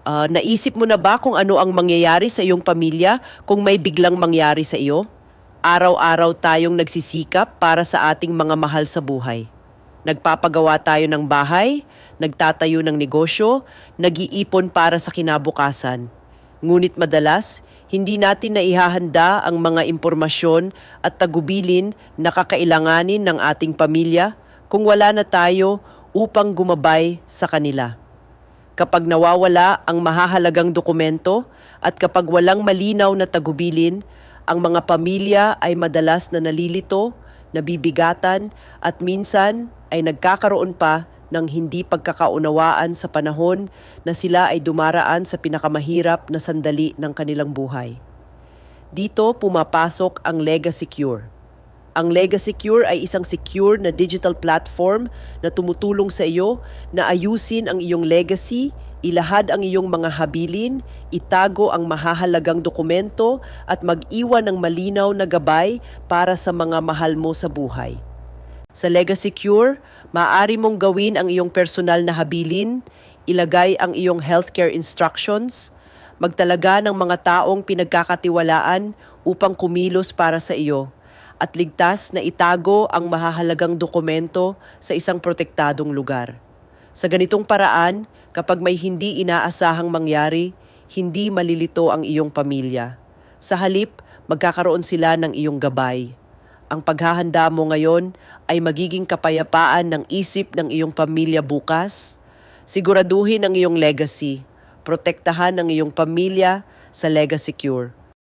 Naisip mo na ba kung ano ang mangyayari sa iyong pamilya kung may biglang mangyari sa iyo? Araw-araw tayong nagsisikap para sa ating mga mahal sa buhay. Nagpapagawa tayo ng bahay, nagtatayo ng negosyo, nag-iipon para sa kinabukasan. Ngunit madalas, hindi natin naihahanda ang mga impormasyon at tagubilin na kakailanganin ng ating pamilya kung wala na tayo upang gumabay sa kanila. Kapag nawawala ang mahahalagang dokumento at kapag walang malinaw na tagubilin, ang mga pamilya ay madalas na nalilito, nabibigatan at minsan ay nagkakaroon pa ng hindi pagkakaunawaan sa panahon na sila ay dumaraan sa pinakamahirap na sandali ng kanilang buhay. Dito pumapasok ang LegaSecure. Ang LegaSecure ay isang secure na digital platform na tumutulong sa iyo na ayusin ang iyong legacy, ilahad ang iyong mga habilin, itago ang mahahalagang dokumento at mag-iwan ng malinaw na gabay para sa mga mahal mo sa buhay. Sa LegaSecure, maaari mong gawin ang iyong personal na habilin, ilagay ang iyong healthcare instructions, magtalaga ng mga taong pinagkakatiwalaan upang kumilos para sa iyo, at ligtas na itago ang mahahalagang dokumento sa isang protektadong lugar. Sa ganitong paraan, kapag may hindi inaasahang mangyari, hindi malilito ang iyong pamilya. Sa halip, magkakaroon sila ng iyong gabay. Ang paghahanda mo ngayon ay magiging kapayapaan ng isip ng iyong pamilya bukas. Siguraduhin ang iyong legacy. Protektahan ang iyong pamilya sa LegaSecure.